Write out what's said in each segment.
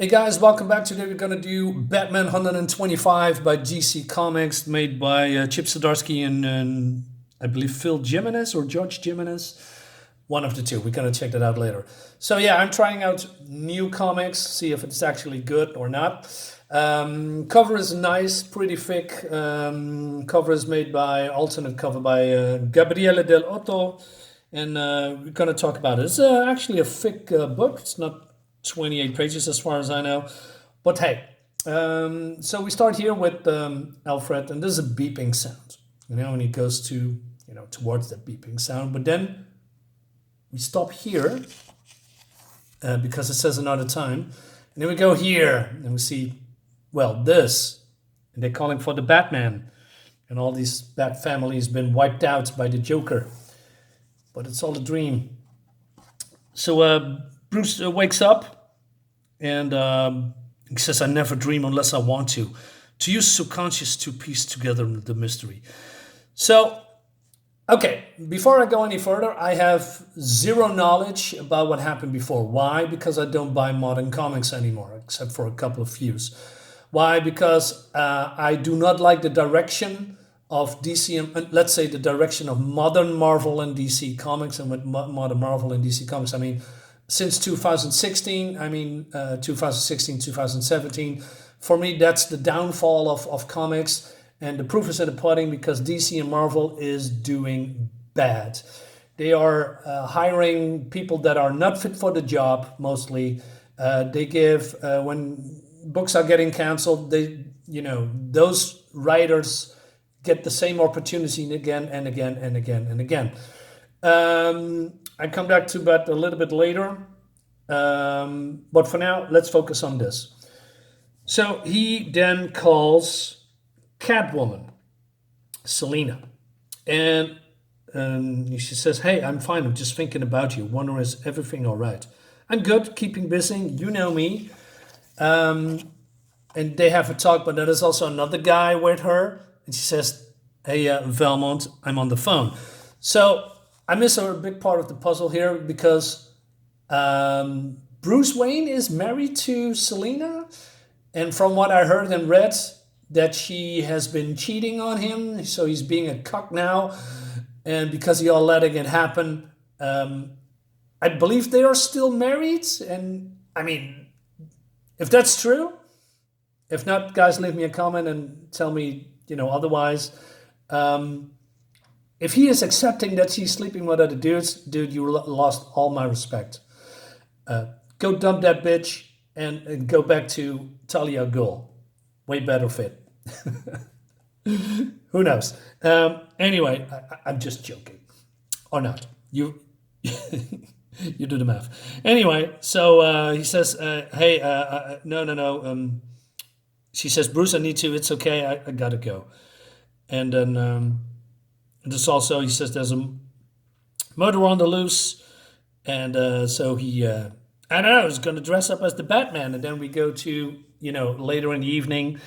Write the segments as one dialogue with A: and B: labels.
A: Hey guys, welcome back. Today we're gonna do Batman 125 by GC Comics, made by Chip Zdarsky and I believe Phil Jimenez or George Jimenez, one of the two. We're gonna check that out later. So yeah, I'm trying out new comics, see if it's actually good or not. Cover is nice, pretty thick. Cover is made by alternate cover by Gabriele Del Otto, and we're gonna talk about it. It's actually a thick book. It's not 28 pages as far as I know. But hey, so we start here with Alfred, and there's a beeping sound, and he goes to, towards that beeping sound. But then we stop here because it says another time. And then we go here and we see, well, this. And they're calling for the Batman. And all these Bat families been wiped out by the Joker. But it's all a dream. So Bruce wakes up and he says, I never dream unless I want to use subconscious to piece together the mystery. So, okay, before I go any further, I have zero knowledge about what happened before. Why? Because I don't buy modern comics anymore, except for a couple of views. Why? Because I do not like the direction of DC, and let's say the direction of modern Marvel and DC comics. And with modern Marvel and DC comics, I mean, since 2016, 2017, for me, that's the downfall of comics. And the proof is in the pudding because DC and Marvel is doing bad. They are hiring people that are not fit for the job, mostly. They give, when books are getting canceled, those writers get the same opportunity again and again and again and again. I come back to that a little bit later. But for now, let's focus on this. So he then calls Catwoman, Selina. And she says, hey, I'm fine. I'm just thinking about you. Wondering, is everything all right? I'm good, keeping busy. You know me. And they have a talk, but there's also another guy with her. And she says, hey, Valmont, I'm on the phone. So I miss a big part of the puzzle here because Bruce Wayne is married to Selina. And from what I heard and read, that she has been cheating on him. So he's being a cuck now. And because he all letting it happen, I believe they are still married. And I mean, if that's true, if not, guys, leave me a comment and tell me, otherwise. If he is accepting that she's sleeping with other dudes, dude, you lost all my respect. Go dump that bitch and go back to Talia al Ghul. Way better fit. Who knows? Anyway, I'm just joking. Or not. You you do the math. Anyway, so he says, hey, no. She says, Bruce, I need to. It's okay. I gotta go. And then this also, he says there's a murder on the loose. And so he, I don't know, is going to dress up as the Batman. And then we go to, later in the evening.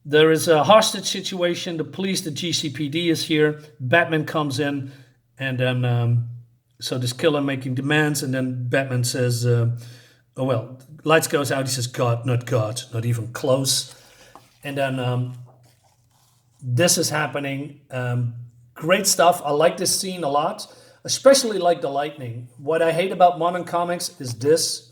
A: There is a hostage situation. The police, the GCPD is here. Batman comes in. And then, so this killer making demands. And then Batman says, lights goes out. He says, God, not even close. And then this is happening. Great stuff. I like this scene a lot, especially like the lightning. What I hate about modern comics is this.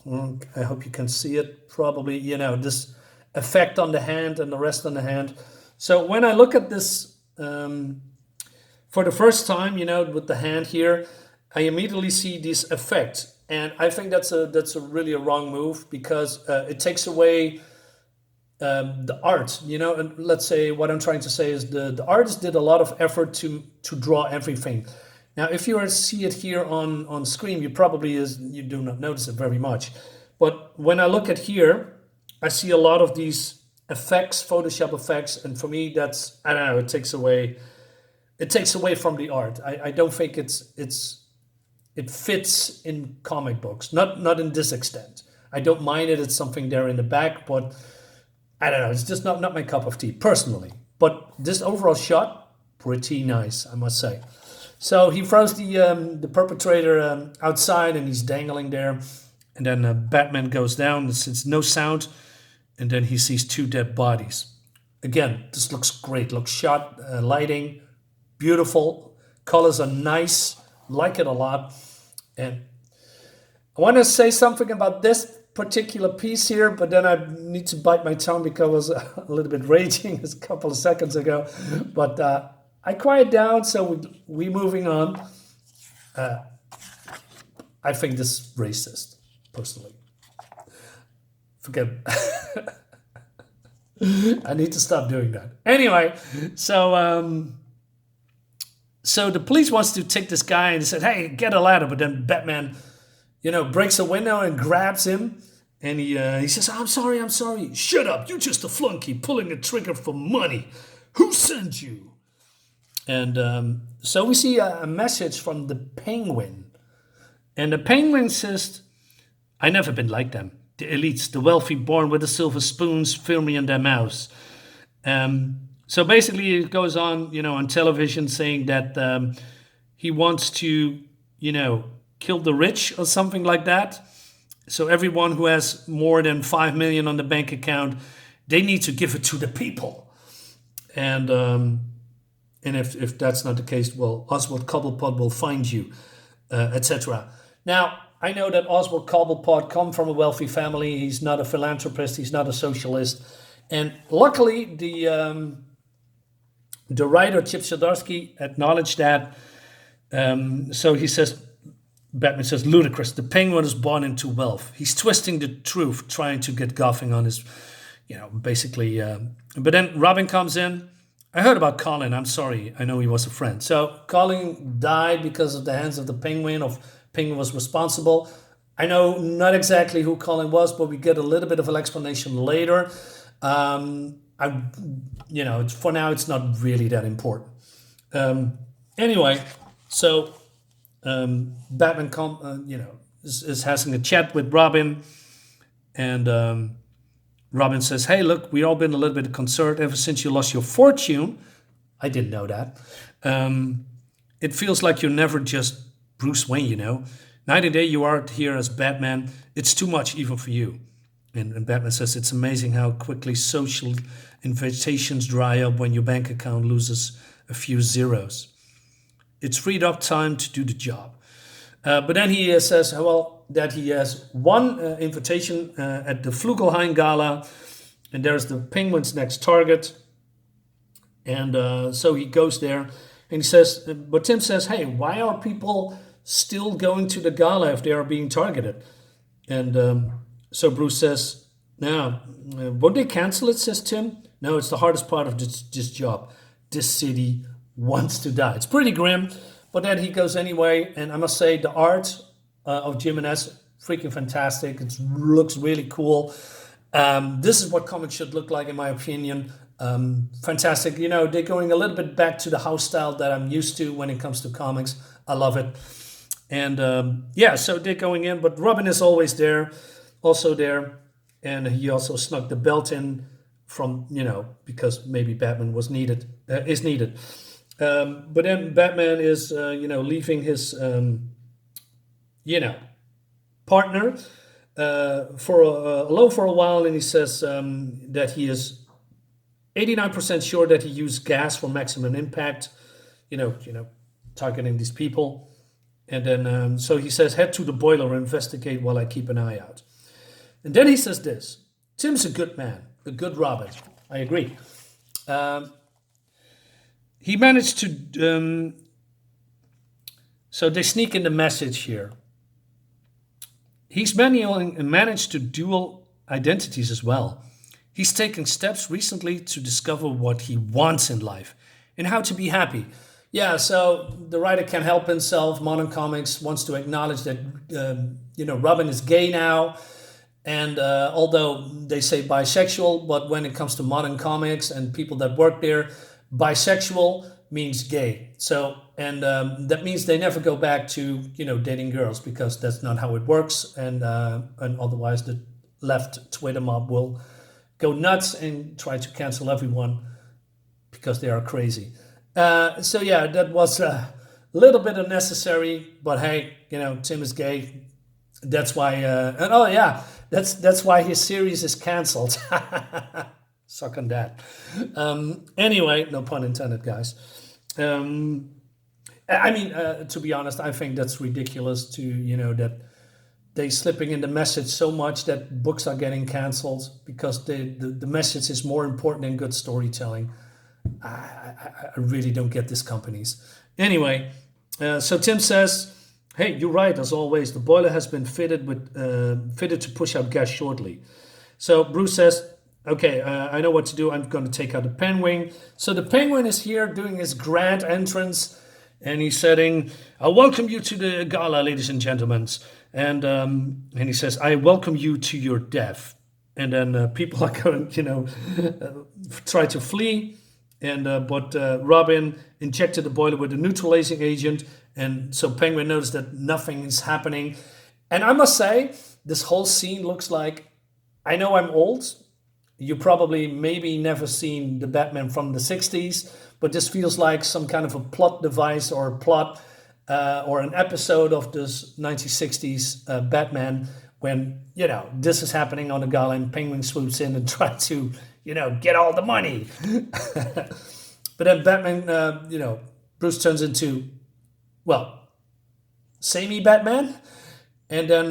A: I hope you can see it. Probably, this effect on the hand and the rest on the hand. So when I look at this for the first time, with the hand here, I immediately see this effect. And I think that's a really a wrong move because it takes away the art, and let's say what I'm trying to say is the artist did a lot of effort to draw everything. Now, if you see it here on screen, you do not notice it very much. But when I look at here, I see a lot of these effects, Photoshop effects, and for me, that's, I don't know, it takes away from the art. I don't think it fits in comic books, not in this extent. I don't mind it. It's something there in the back, but I don't know. It's just not my cup of tea, personally. But this overall shot, pretty nice, I must say. So he throws the perpetrator outside, and he's dangling there. And then Batman goes down. It's no sound, and then he sees two dead bodies. Again, this looks great. Looks shot, lighting, beautiful. Colors are nice. Like it a lot. And I want to say something about this particular piece here, but then I need to bite my tongue because I was a little bit raging a couple of seconds ago. But I quiet down, so we moving on. I think this is racist, personally. Forget. I need to stop doing that. Anyway, so the police wants to take this guy and said, "Hey, get a ladder." But then Batman, breaks a window and grabs him, and he says, I'm sorry. Shut up! You're just a flunky pulling a trigger for money. Who sent you? And so we see a message from the Penguin, and the Penguin says, "I never been like them. The elites, the wealthy born with the silver spoons firmly in their mouths." So basically it goes on television saying that he wants to, kill the rich or something like that. So everyone who has more than 5 million on the bank account, they need to give it to the people. And if that's not the case, well, Oswald Cobblepot will find you, etc. Now, I know that Oswald Cobblepot come from a wealthy family. He's not a philanthropist. He's not a socialist. And luckily, the writer, Chip Zdarsky, acknowledged that. So he says, Batman says, ludicrous. The Penguin is born into wealth. He's twisting the truth, trying to get Gotham on his, basically. But then Robin comes in. I heard about Colin. I'm sorry. I know he was a friend. So Colin died because of the hands of the Penguin, Penguin was responsible. I know not exactly who Colin was, but we get a little bit of an explanation later. For now, it's not really that important. Anyway, so Batman is having a chat with Robin, and Robin says, "Hey, look, we all been a little bit concerned ever since you lost your fortune." I didn't know that. It feels like you're never just Bruce Wayne, Night and day you are here as Batman. It's too much even for you. And Batman says, it's amazing how quickly social invitations dry up when your bank account loses a few zeros. It's freed up time to do the job. But then he says, that he has one invitation at the Flugelheim Gala, and there's the Penguin's next target. And so he goes there, and he says, but Tim says, hey, why are people still going to the gala if they are being targeted? And so Bruce says, "Now, won't they cancel it?" says Tim. "No, it's the hardest part of this job. This city wants to die." It's pretty grim, but then he goes anyway. And I must say, the art of Jimenez, freaking fantastic. It looks really cool. This is what comics should look like, in my opinion. Fantastic. They're going a little bit back to the house style that I'm used to when it comes to comics. I love it. And so they're going in, but Robin is always there, also there. And he also snuck the belt in from, because maybe Batman is needed. But then Batman is, leaving his, partner alone for a while. And he says that he is 89% sure that he used gas for maximum impact, targeting these people. And then, so he says, head to the boiler and investigate while I keep an eye out. And then he says this, Tim's a good man, a good Robin. I agree. He managed to, so they sneak in the message here. He's managed to dual identities as well. He's taken steps recently to discover what he wants in life and how to be happy. Yeah, so the writer can't help himself. Modern Comics wants to acknowledge that, Robin is gay now. And although they say bisexual, but when it comes to Modern Comics and people that work there, bisexual means gay. So, and that means they never go back to, dating girls, because that's not how it works. And otherwise the left Twitter mob will go nuts and try to cancel everyone because they are crazy. That was a little bit unnecessary, but hey, Tim is gay. That's why. And oh yeah, that's why his series is canceled. Suck on that. Anyway, no pun intended, guys. Um, I mean, to be honest, I think that's ridiculous. To that they slipping in the message so much that books are getting canceled because the message is more important than good storytelling. I really don't get these companies. Anyway, so Tim says, "Hey, you're right as always. The boiler has been fitted to push out gas shortly." So Bruce says, "Okay, I know what to do. I'm going to take out the penguin." So the penguin is here doing his grand entrance, and he's saying, "I welcome you to the gala, ladies and gentlemen." And he says, "I welcome you to your death." And then people are going, try to flee. But Robin injected the boiler with a neutralizing agent, and so Penguin noticed that nothing is happening. And I must say, this whole scene looks like, I know I'm old. You probably maybe never seen the Batman from the 60s, but this feels like some kind of a plot device or a plot or an episode of this 1960s Batman when, this is happening on the gala and Penguin swoops in and tries to, get all the money. But then Batman, Bruce turns into, well, samey Batman. And then,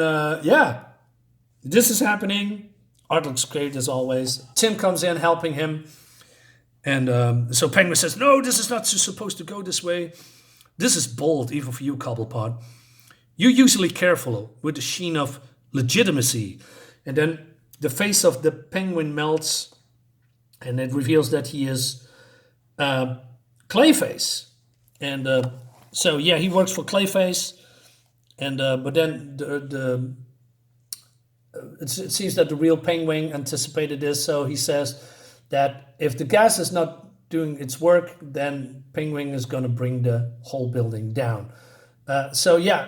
A: this is happening. Art looks great as always. Tim comes in helping him. And so Penguin says, "No, this is not supposed to go this way. This is bold, even for you, Cobblepot. You're usually careful with the sheen of legitimacy." And then the face of the Penguin melts, and it reveals that he is Clayface. And so, he works for Clayface. And but then it seems that the real Penguin anticipated this, so he says that if the gas is not doing its work, then Penguin is going to bring the whole building down.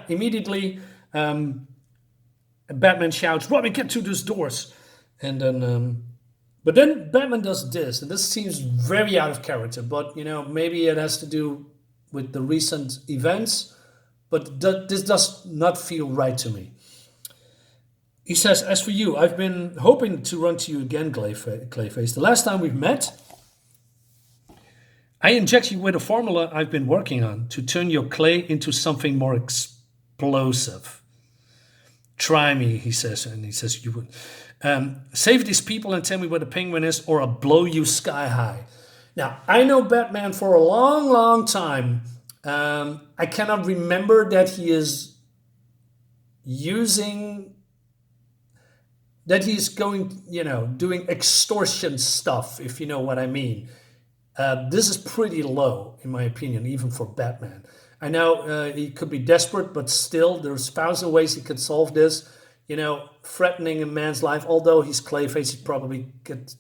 A: Immediately Batman shouts, "Robin, get to those doors!" And then, but then Batman does this, and this seems very out of character. But maybe it has to do with the recent events. But this does not feel right to me. He says, "As for you, I've been hoping to run to you again, Clayface. The last time we've met, I inject you with a formula I've been working on to turn your clay into something more explosive. Try me," he says, and he says, "You would save these people and tell me where the Penguin is, or I'll blow you sky high." Now, I know Batman for a long, long time. I cannot remember that he is going, doing extortion stuff, if you know what I mean. This is pretty low, in my opinion, even for Batman. I know he could be desperate, but still, there's 1,000 ways he could solve this. Threatening a man's life, although he's Clayface, he'd probably get,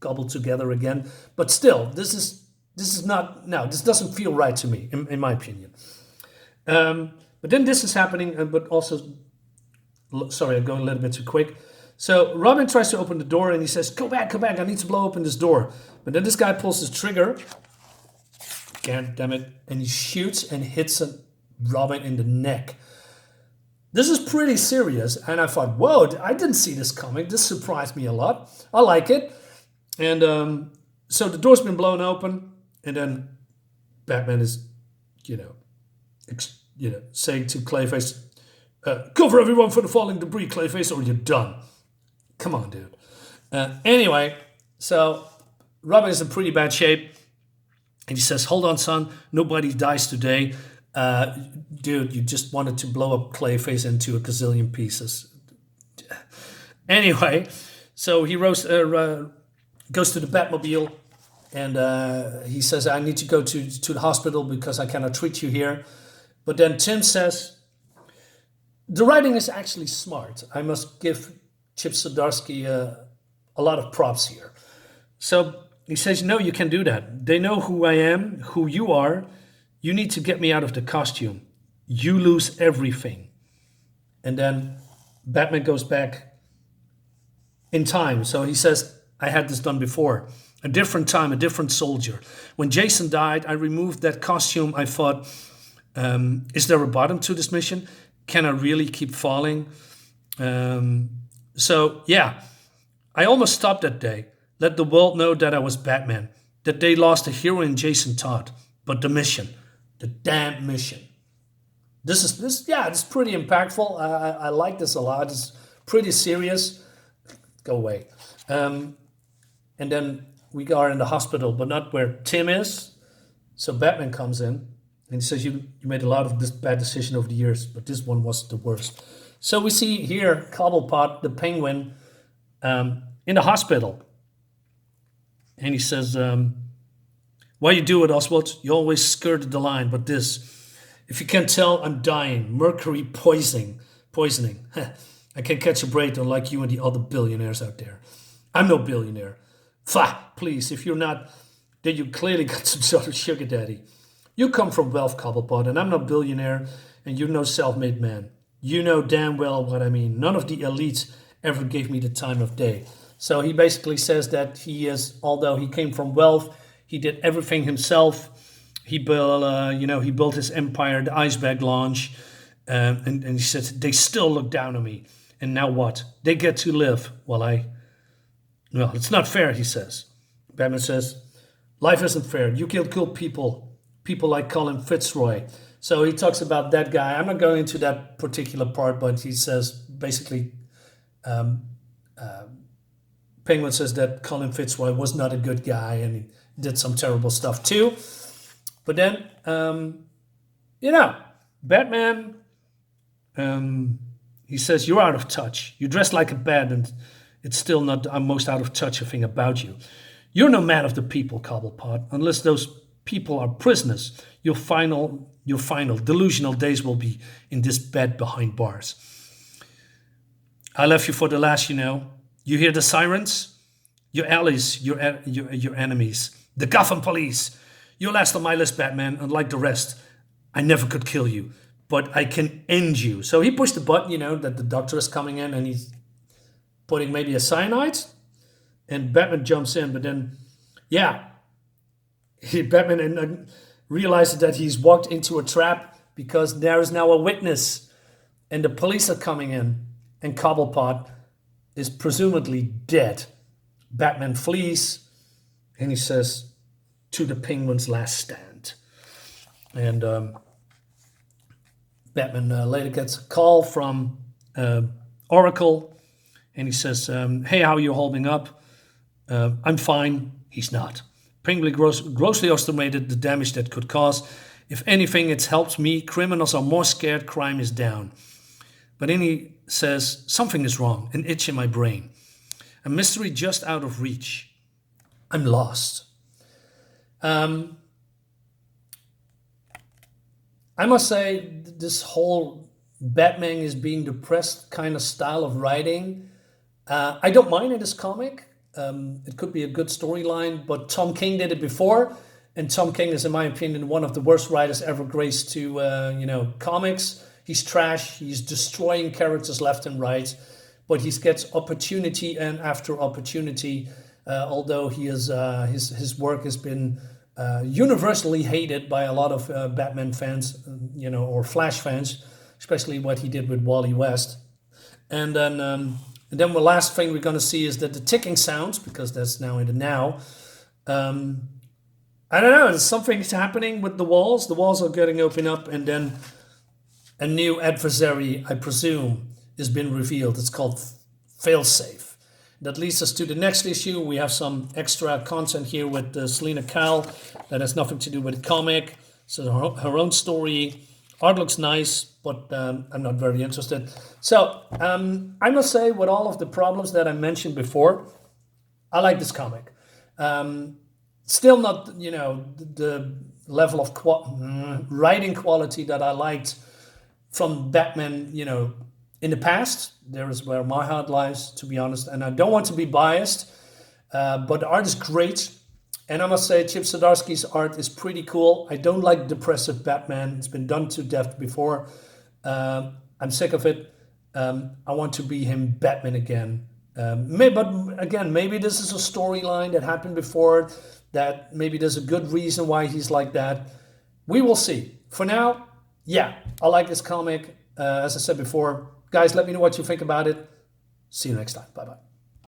A: gobbled together again. But still, this doesn't feel right to me, in my opinion. But then this is happening, but also, sorry, I'm going a little bit too quick. So Robin tries to open the door and he says, go back, I need to blow open this door. But then this guy pulls his trigger, God damn it, and he shoots and hits Robin in the neck. This is pretty serious, and I thought, whoa, I didn't see this coming. This surprised me a lot. I like it. And so the door's been blown open, and then Batman is, saying to Clayface, cover everyone for the falling debris, Clayface, or you're done. Come on, dude. Anyway, so Robin is in pretty bad shape, and he says, hold on, son, nobody dies today. Dude, you just wanted to blow up Clayface into a gazillion pieces. Anyway, so he goes to the Batmobile, and he says, I need to go to the hospital because I cannot treat you here. But then Tim says, the writing is actually smart. I must give Chip Zdarsky a lot of props here. So he says, no, you can do that. They know who I am, who you are. You need to get me out of the costume. You lose everything. And then Batman goes back in time. So he says, I had this done before. A different time, a different soldier. When Jason died, I removed that costume. I thought, is there a bottom to this mission? can I really keep falling? So yeah, I almost stopped that day. Let the world know that I was Batman. That they lost a hero in Jason Todd. But the mission, the damn mission. It's pretty impactful. I like this a lot. It's pretty serious. Go away. And then we are in the hospital, but not where Tim is. So Batman comes in and he says, you made a lot of this bad decision over the years, but this one was the worst. So we see here Cobblepot, the Penguin, in the hospital. And he says, why you do it, Oswald? You always skirted the line, but this... If you can't tell, I'm dying. Mercury poisoning. I can catch a break unlike you and the other billionaires out there. I'm no billionaire. Please, if you're not, then you clearly got some sort of sugar daddy. You come from wealth, Cobblepot, and I'm no billionaire, and you're no self-made man. You know damn well what I mean. None of the elites ever gave me the time of day. So he basically says that he is, although he came from wealth, he did everything himself. He built his empire, the ice bag launch, and he said, they still look down on me. And now what? They get to live while well, it's not fair, he says. Batman says, life isn't fair. You killed cool people like Colin Fitzroy. So he talks about that guy. I'm not going into that particular part, but he says, basically, Penguin says that Colin Fitzroy was not a good guy and he did some terrible stuff too. But then, Batman, he says, you're out of touch. You dress like a bat, and it's still not the most out of touch thing about you. You're no man of the people, Cobblepot. Unless those people are prisoners, your final delusional days will be in this bed behind bars. I left you for the last, You hear the sirens? Your allies, your enemies. The Gotham police. You're last on my list, Batman. Unlike the rest, I never could kill you, but I can end you. So he pushed the button, that the doctor is coming in and he's putting maybe a cyanide, and Batman jumps in. But then, Batman realizes that he's walked into a trap because there is now a witness, and the police are coming in, and Cobblepot is presumably dead. Batman flees, and he says, to the Penguin's last stand. And Batman later gets a call from Oracle, and he says, hey, how are you holding up? I'm fine. He's not. Penguin grossly estimated the damage that could cause. If anything, it's helped me. Criminals are more scared. Crime is down. But then he says, something is wrong, an itch in my brain. A mystery just out of reach. I'm lost. I must say, this whole Batman is being depressed kind of style of writing, I don't mind in this comic. It could be a good storyline, but Tom King did it before, and Tom King is, in my opinion, one of the worst writers ever graced to comics. He's trash. He's destroying characters left and right, but he gets opportunity and after opportunity. Although he is his work has been universally hated by a lot of Batman fans, or Flash fans, especially what he did with Wally West. And then the last thing we're going to see is that the ticking sounds, because that's now in the now. I don't know. Something's happening with the walls. The walls are getting opened up, and then a new adversary, I presume, has been revealed. It's called Failsafe. That leads us to the next issue. We have some extra content here with Selina Kyle that has nothing to do with the comic. So her own story. Art looks nice, but I'm not very interested. So I must say, with all of the problems that I mentioned before, I like this comic. Still not, the level of writing quality that I liked from Batman, in the past. There is where my heart lies, to be honest. And I don't want to be biased, but the art is great. And I must say, Chip Zdarsky's art is pretty cool. I don't like depressive Batman. It's been done to death before. I'm sick of it. I want to be him Batman again. But again, maybe this is a storyline that happened before, that maybe there's a good reason why he's like that. We will see. For now, I like this comic. As I said before, guys, let me know what you think about it. See you next time. Bye bye.